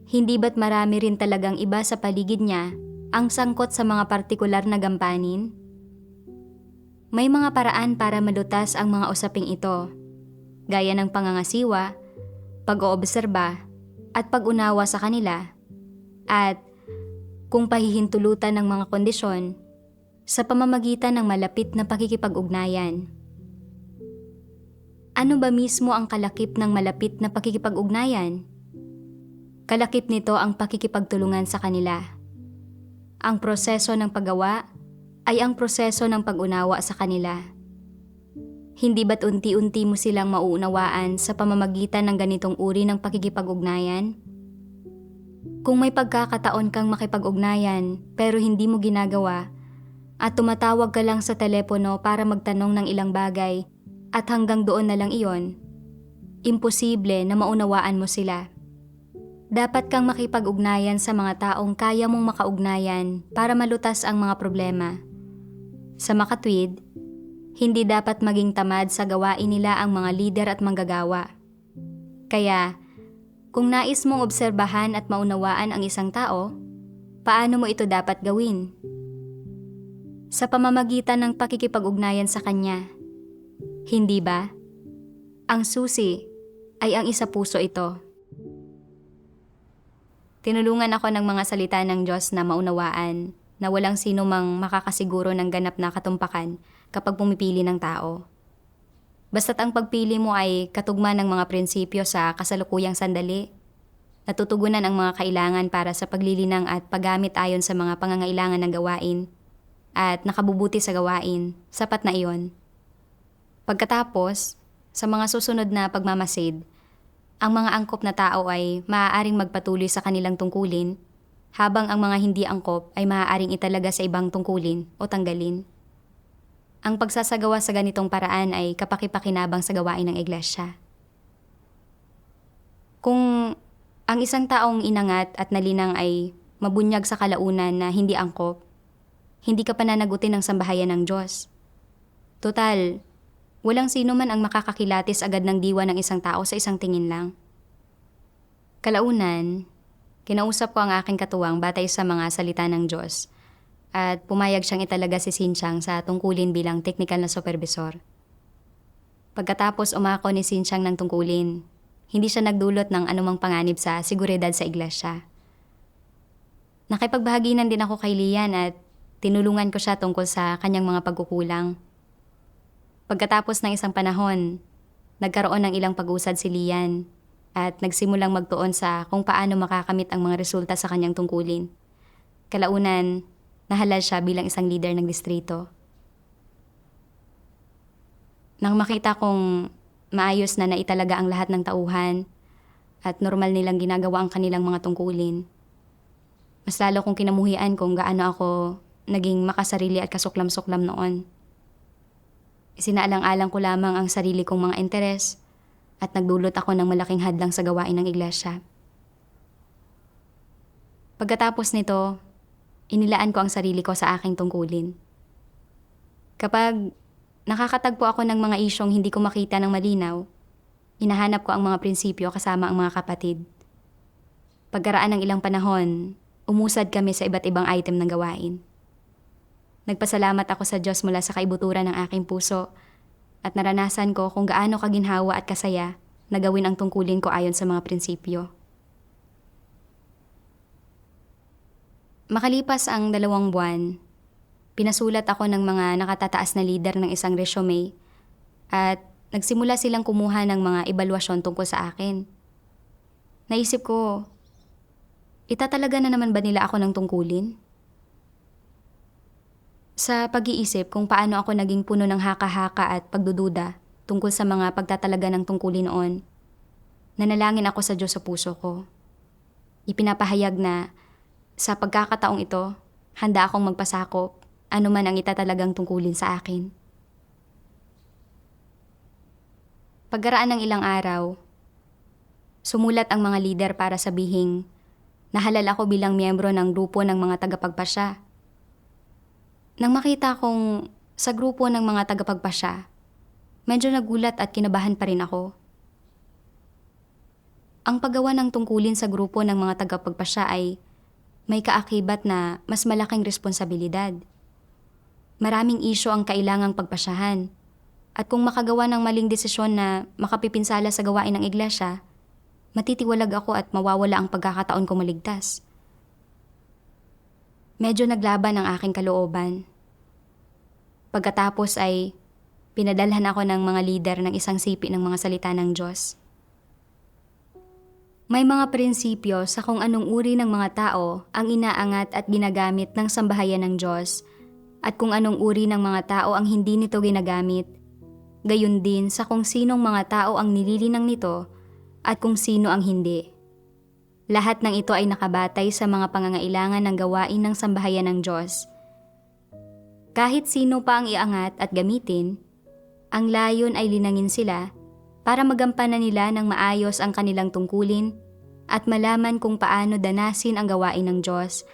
Hindi ba't marami rin talagang iba sa paligid niya ang sangkot sa mga partikular na gampanin? May mga paraan para malutas ang mga usaping ito, gaya ng pangangasiwa, pag-oobserba, at pag-unawa sa kanila, at kung pahihintulutan ng mga kondisyon sa pamamagitan ng malapit na pakikipag-ugnayan. Ano ba mismo ang kalakip ng malapit na pakikipag-ugnayan? Kalakip nito ang pakikipagtulungan sa kanila. Ang proseso ng paggawa ay ang proseso ng pag-unawa sa kanila. Hindi ba't unti-unti mo silang mauunawaan sa pamamagitan ng ganitong uri ng pakikipag-ugnayan? Kung may pagkakataon kang makipag-ugnayan pero hindi mo ginagawa at tumatawag ka lang sa telepono para magtanong ng ilang bagay at hanggang doon na lang iyon, imposible na maunawaan mo sila. Dapat kang makipag-ugnayan sa mga taong kaya mong makaugnayan para malutas ang mga problema. Sa makatwid, hindi dapat maging tamad sa gawain nila ang mga lider at manggagawa. Kaya, kung nais mong obserbahan at maunawaan ang isang tao, paano mo ito dapat gawin? sa pamamagitan ng pakikipag-ugnayan sa Kanya. Hindi ba? Ang susi ay ang isa puso ito. Tinulungan ako ng mga salita ng Diyos na maunawaan na walang sino mang makakasiguro ng ganap na katumpakan kapag pumipili ng tao. Basta't ang pagpili mo ay katugma ng mga prinsipyo sa kasalukuyang sandali. Natutugunan ang mga kailangan para sa paglilinang at paggamit ayon sa mga pangangailangan ng gawain at nakabubuti sa gawain, sapat na iyon. Pagkatapos, sa mga susunod na pagmamasid, ang mga angkop na tao ay maaaring magpatuloy sa kanilang tungkulin, habang ang mga hindi angkop ay maaaring italaga sa ibang tungkulin o tanggalin. Ang pagsasagawa sa ganitong paraan ay kapakipakinabang sa gawain ng iglesia. Kung ang isang taong inangat at nalinang ay mabunyag sa kalaunan na hindi angkop, hindi ka pananagutin ng sambahayan ng Diyos. Total, walang sino man ang makakakilatis agad ng diwa ng isang tao sa isang tingin lang. Kalaunan, kinausap ko ang aking katuwang batay sa mga salita ng Diyos at pumayag siyang italaga si Sinchang sa tungkulin bilang teknikal na supervisor. Pagkatapos umako ni Sinchang ng tungkulin, hindi siya nagdulot ng anumang panganib sa seguridad sa iglesia. Nakipagbahaginan din ako kay Lian at tinulungan ko siya tungkol sa kanyang mga pagkukulang. Pagkatapos ng isang panahon, nagkaroon ng ilang pag-usad si Lian at nagsimulang magtuon sa kung paano makakamit ang mga resulta sa kanyang tungkulin. Kalaunan, nahalal siya bilang isang leader ng distrito. Nang makita kong maayos na naitalaga ang lahat ng tauhan at normal nilang ginagawa ang kanilang mga tungkulin, mas lalo kong kinamuhian kung gaano ako naging makasarili at kasuklam-suklam noon. Isinaalang-alang ko lamang ang sarili kong mga interes at nagdulot ako ng malaking hadlang sa gawain ng iglesia. Pagkatapos nito, inilaan ko ang sarili ko sa aking tungkulin. Kapag nakakatagpo ako ng mga isyong hindi ko makita ng malinaw, hinahanap ko ang mga prinsipyo kasama ang mga kapatid. Pagkaraan ng ilang panahon, umusad kami sa iba't ibang item ng gawain. Nagpasalamat ako sa Diyos mula sa kaibuturan ng aking puso at naranasan ko kung gaano kaginhawa at kasaya na gawin ang tungkulin ko ayon sa mga prinsipyo. Makalipas ang 2 buwan, pinasulat ako ng mga nakatataas na lider ng isang resume at nagsimula silang kumuha ng mga ebalwasyon tungkol sa akin. Naisip ko, itatalaga na naman ba nila ako ng tungkulin? Sa pag-iisip kung paano ako naging puno ng haka-haka at pagdududa tungkol sa mga pagtatalaga ng tungkulin noon, nanalangin ako sa Diyos sa puso ko. Ipinapahayag na sa pagkakataong ito, handa akong magpasakop anuman ang itatalagang tungkulin sa akin. Pagkaraan ng ilang araw, sumulat ang mga lider para sabihing nahalal ako bilang miyembro ng grupo ng mga tagapagpasya. Nang makita kong sa grupo ng mga tagapagpasya, medyo nagulat at kinabahan pa rin ako. Ang paggawa ng tungkulin sa grupo ng mga tagapagpasya ay may kaakibat na mas malaking responsibilidad. Maraming isyu ang kailangang pagpasyahan at kung makagawa ng maling desisyon na makapipinsala sa gawain ng iglesia, matitiwalag ako at mawawala ang pagkakataon kong maligtas. Medyo naglaban ang aking kalooban. Pagkatapos ay pinadalhan ako ng mga lider ng isang sipi ng mga salita ng Diyos. May mga prinsipyo sa kung anong uri ng mga tao ang inaangat at ginagamit ng sambahayan ng Diyos at kung anong uri ng mga tao ang hindi nito ginagamit. Gayon din sa kung sinong mga tao ang nililinang nito at kung sino ang hindi. Lahat ng ito ay nakabatay sa mga pangangailangan ng gawain ng sambahayan ng Diyos. Kahit sino pa ang iangat at gamitin, ang layon ay linangin sila para magampanan nila ng maayos ang kanilang tungkulin at malaman kung paano danasin ang gawain ng Diyos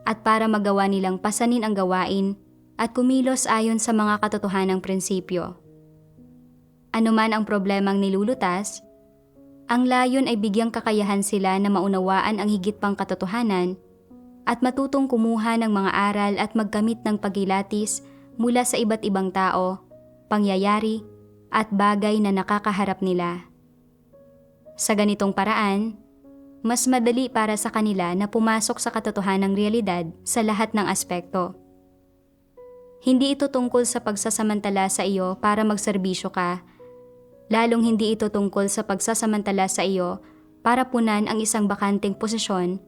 at para magawa nilang pasanin ang gawain at kumilos ayon sa mga katotohanang prinsipyo. Anuman ang problemang nilulutas, ang layon ay bigyang kakayahan sila na maunawaan ang higit pang katotohanan at matutong kumuha ng mga aral at magkamit ng pagkilatis mula sa iba't ibang tao, pangyayari, at bagay na nakakaharap nila. Sa ganitong paraan, mas madali para sa kanila na pumasok sa katotohanang realidad sa lahat ng aspekto. Hindi ito tungkol sa pagsasamantala sa iyo para magserbisyo ka, lalong hindi ito tungkol sa pagsasamantala sa iyo para punan ang isang bakanteng posisyon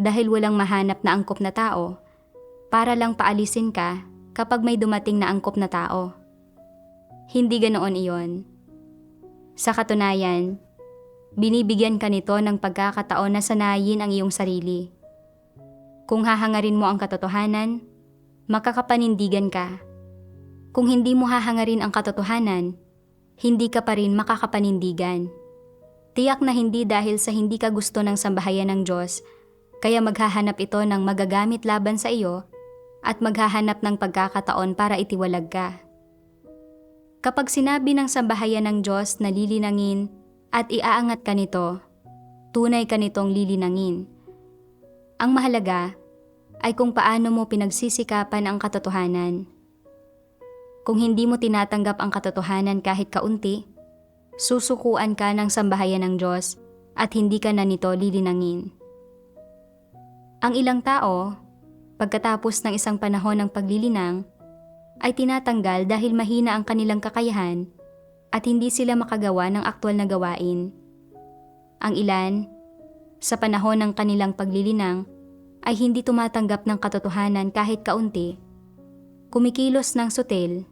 dahil walang mahanap na angkop na tao, para lang paalisin ka kapag may dumating na angkop na tao. Hindi ganoon iyon. Sa katunayan, binibigyan ka nito ng pagkakataon na sanayin ang iyong sarili. Kung hahangarin mo ang katotohanan, makakapanindigan ka. Kung hindi mo hahangarin ang katotohanan, hindi ka pa rin makakapanindigan. Tiyak na hindi dahil sa hindi ka gusto ng sambahayan ng Diyos, kaya maghahanap ito ng magagamit laban sa iyo at maghahanap ng pagkakataon para itiwalag ka. Kapag sinabi ng sambahayan ng Diyos na lilinangin at iaangat ka nito, tunay ka nitong lilinangin. Ang mahalaga ay kung paano mo pinagsisikapan ang katotohanan. Kung hindi mo tinatanggap ang katotohanan kahit kaunti, susukuan ka ng sambahayan ng Diyos at hindi ka na nito lilinangin. Ang ilang tao, pagkatapos ng isang panahon ng paglilinang, ay tinatanggal dahil mahina ang kanilang kakayahan at hindi sila makagawa ng aktwal na gawain. Ang ilan, sa panahon ng kanilang paglilinang, ay hindi tumatanggap ng katotohanan kahit kaunti, kumikilos ng sutil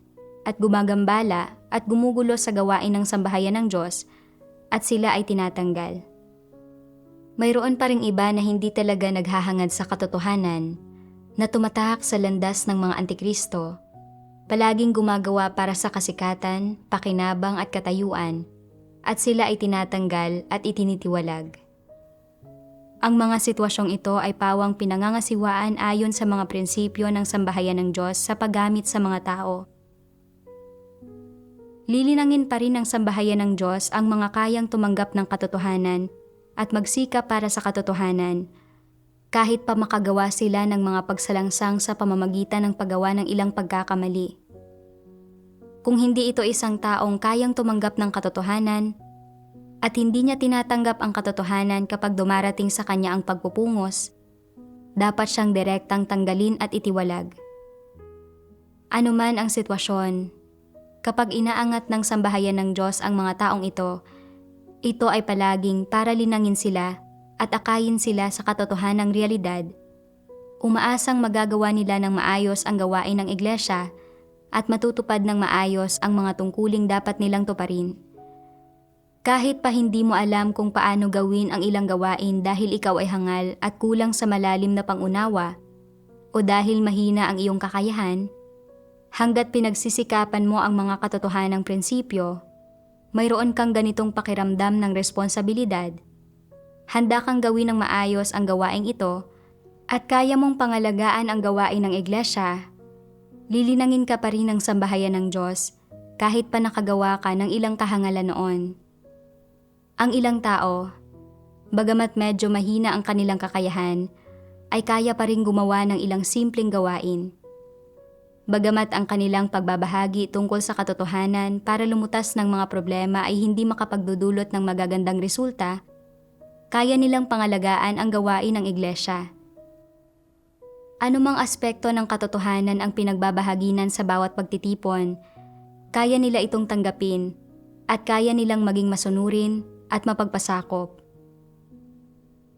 at gumagambala at gumugulo sa gawain ng sambahayan ng Diyos at sila ay tinatanggal. Mayroon pa ring iba na hindi talaga naghahangad sa katotohanan, na tumatahak sa landas ng mga antikristo, palaging gumagawa para sa kasikatan, pakinabang at katayuan, at sila ay tinatanggal at itinitiwalag. Ang mga sitwasyong ito ay pawang pinangangasiwaan ayon sa mga prinsipyo ng sambahayan ng Diyos sa paggamit sa mga tao. Lilinangin pa rin ng sambahayan ng Diyos ang mga kayang tumanggap ng katotohanan at magsikap para sa katotohanan, kahit pa makagawa sila ng mga pagsalangsang sa pamamagitan ng paggawa ng ilang pagkakamali. Kung hindi ito isang taong kayang tumanggap ng katotohanan at hindi niya tinatanggap ang katotohanan kapag dumarating sa kanya ang pagpupungos, dapat siyang direktang tanggalin at itiwalag. Ano man ang sitwasyon, kapag inaangat ng sambahayan ng Diyos ang mga taong ito ay palaging para linangin sila at akayin sila sa katotohanang realidad, umaasang magagawa nila ng maayos ang gawain ng iglesia at matutupad ng maayos ang mga tungkuling dapat nilang tuparin. Kahit pa hindi mo alam kung paano gawin ang ilang gawain dahil ikaw ay hangal at kulang sa malalim na pangunawa o dahil mahina ang iyong kakayahan, hanggat pinagsisikapan mo ang mga katotohanang prinsipyo, mayroon kang ganitong pakiramdam ng responsibilidad. Handa kang gawin ng maayos ang gawaing ito at kaya mong pangalagaan ang gawain ng iglesia, lilinangin ka pa rin ng sambahayan ng Diyos kahit pa nakagawa ka ng ilang kahangalan noon. Ang ilang tao, bagamat medyo mahina ang kanilang kakayahan, ay kaya pa rin gumawa ng ilang simpleng gawain. Bagamat ang kanilang pagbabahagi tungkol sa katotohanan para lumutas ng mga problema ay hindi makapagdudulot ng magagandang resulta, kaya nilang pangalagaan ang gawain ng iglesia. Anumang aspekto ng katotohanan ang pinagbabahaginan sa bawat pagtitipon, kaya nila itong tanggapin at kaya nilang maging masunurin at mapagpasakop.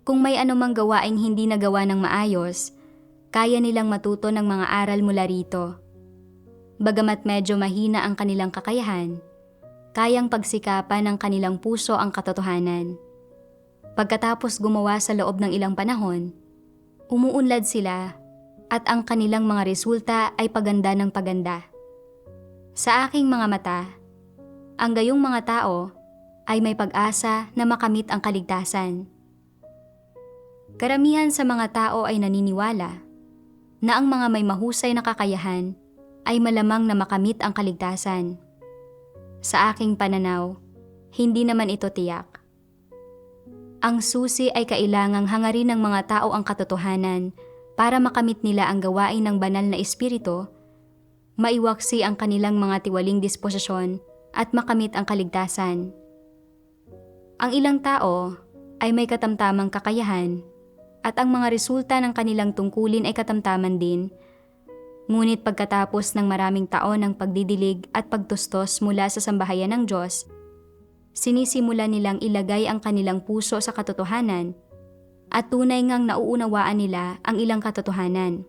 Kung may anumang gawaing hindi nagawa ng maayos, kaya nilang matuto ng mga aral mula rito. Bagamat medyo mahina ang kanilang kakayahan, kayang pagsikapan ng kanilang puso ang katotohanan. Pagkatapos gumawa sa loob ng ilang panahon, umuunlad sila at ang kanilang mga resulta ay paganda ng paganda. Sa aking mga mata, ang gayong mga tao ay may pag-asa na makamit ang kaligtasan. Karamihan sa mga tao ay naniniwala na ang mga may mahusay na kakayahan ay malamang na makamit ang kaligtasan. Sa aking pananaw, hindi naman ito tiyak. Ang susi ay kailangang hangarin ng mga tao ang katotohanan para makamit nila ang gawain ng banal na espiritu, maiwaksi ang kanilang mga tiwaling disposisyon at makamit ang kaligtasan. Ang ilang tao ay may katamtamang kakayahan at ang mga resulta ng kanilang tungkulin ay katamtaman din. Ngunit pagkatapos ng maraming taon ng pagdidilig at pagtustos mula sa sambahayan ng Diyos, sinisimula nilang ilagay ang kanilang puso sa katotohanan at tunay ngang nauunawaan nila ang ilang katotohanan.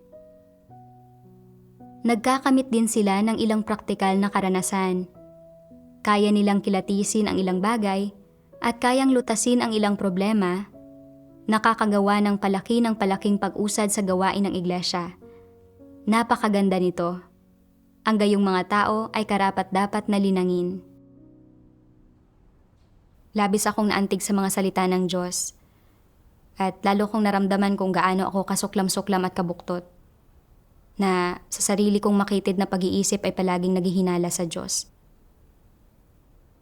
Nagkakamit din sila ng ilang praktikal na karanasan. Kaya nilang kilatisin ang ilang bagay at kayang lutasin ang ilang problema, nakakagawa ng palaking pag-usad sa gawain ng iglesia. Napakaganda nito. Ang gayong mga tao ay karapat-dapat na linangin. Labis akong naantig sa mga salita ng Diyos at lalo kong naramdaman kung gaano ako kasuklam-suklam at kabuktot na sa sarili kong makitid na pag-iisip ay palaging naghihinala sa Diyos.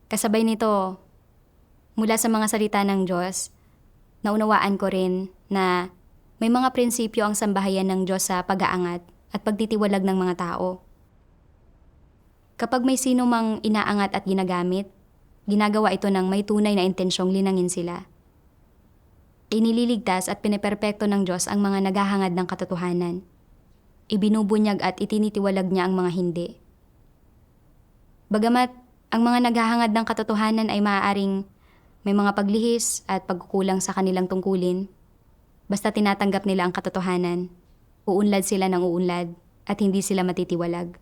Kasabay nito, mula sa mga salita ng Diyos, naunawaan ko rin na may mga prinsipyo ang sambahayan ng Diyos sa pag-aangat at pagtitiwalag ng mga tao. Kapag may sino mang inaangat at ginagamit, ginagawa ito ng may tunay na intensyong linangin sila. Inililigtas at pineperpekto ng Diyos ang mga naghahangad ng katotohanan. Ibinubunyag at itinitiwalag niya ang mga hindi. Bagamat ang mga naghahangad ng katotohanan ay maaaring may mga paglihis at pagkukulang sa kanilang tungkulin, basta tinatanggap nila ang katotohanan, uunlad sila ng uunlad at hindi sila matitiwalag.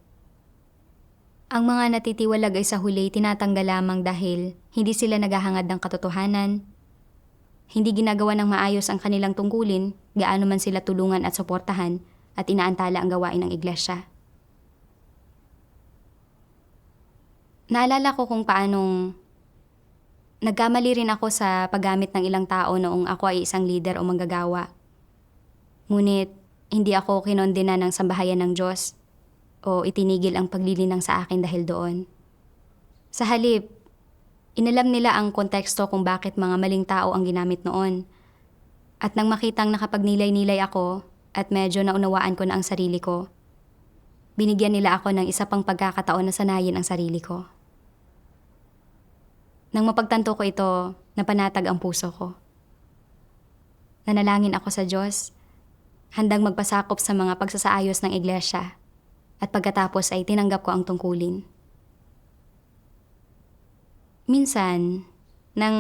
Ang mga natitiwalag ay sa huli tinatanggal lamang dahil hindi sila naghahangad ng katotohanan, hindi ginagawa ng maayos ang kanilang tungkulin, gaano man sila tulungan at suportahan at inaantala ang gawain ng iglesia. Naalala ko kung paanong nagkamali rin ako sa paggamit ng ilang tao noong ako ay isang leader o manggagawa. Ngunit hindi ako kinondena ng sambahayan ng Diyos o itinigil ang paglilinang sa akin dahil doon. Sa halip, inalam nila ang konteksto kung bakit mga maling tao ang ginamit noon. At nang makitang nakapagnilay-nilay ako at medyo naunawaan ko na ang sarili ko, binigyan nila ako ng isa pang pagkakataon na sanayin ang sarili ko. Nang mapagtanto ko ito, napanatag ang puso ko. Nanalangin ako sa Diyos, handang magpasakop sa mga pagsasaayos ng iglesia, at pagkatapos ay tinanggap ko ang tungkulin. Minsan, nang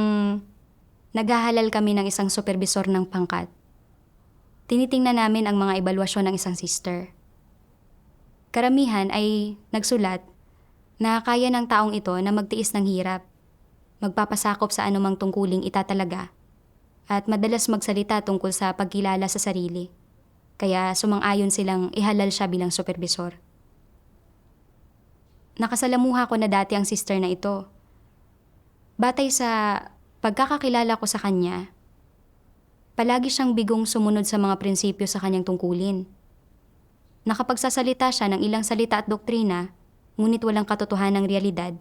naghahalal kami ng isang supervisor ng pangkat, tinitingnan namin ang mga ebalwasyon ng isang sister. Karamihan ay nagsulat na kaya ng taong ito na magtiis ng hirap, magpapasakop sa anumang tungkuling itatalaga, at madalas magsalita tungkol sa pagkilala sa sarili. Kaya sumang-ayon silang ihalal siya bilang supervisor. Nakasalamuha ko na dati ang sister na ito. Batay sa pagkakakilala ko sa kanya, palagi siyang bigong sumunod sa mga prinsipyo sa kanyang tungkulin. Nakapagsasalita siya ng ilang salita at doktrina, ngunit walang katotohanang realidad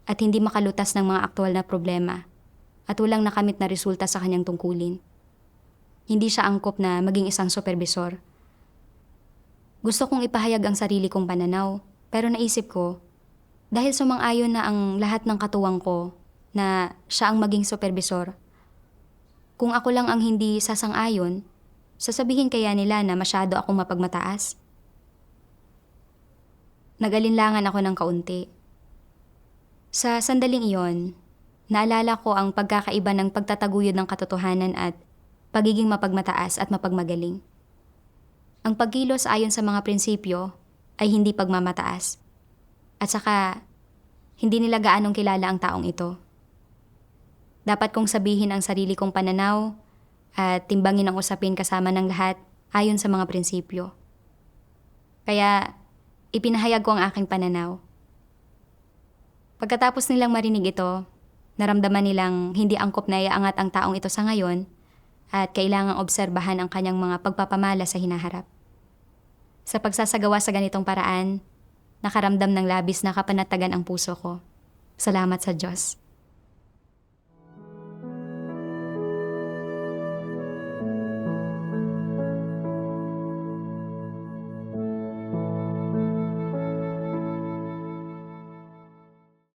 at hindi makalutas ng mga aktual na problema at walang nakamit na resulta sa kanyang tungkulin. Hindi siya angkop na maging isang supervisor. Gusto kong ipahayag ang sarili kong pananaw, pero naisip ko, dahil sumang-ayon na ang lahat ng katuwang ko na siya ang maging supervisor, kung ako lang ang hindi sasang-ayon, sasabihin kaya nila na masyado akong mapagmataas? Nag-alinlangan ako ng kaunti. Sa sandaling iyon, naalala ko ang pagkakaiba ng pagtataguyod ng katotohanan at pagiging mapagmataas at mapagmagaling. Ang pagkilos ayon sa mga prinsipyo ay hindi pagmamataas. At saka, hindi nila gaanong kilala ang taong ito. Dapat kong sabihin ang sarili kong pananaw at timbangin ang usapin kasama ng lahat ayon sa mga prinsipyo. Kaya, ipinahayag ko ang aking pananaw. Pagkatapos nilang marinig ito, naramdaman nilang hindi angkop na iaangat ang taong ito sa ngayon at kailangang obserbahan ang kanyang mga pagpapamala sa hinaharap. Sa pagsasagawa sa ganitong paraan, nakaramdam ng labis na kapanatagan ang puso ko. Salamat sa Diyos.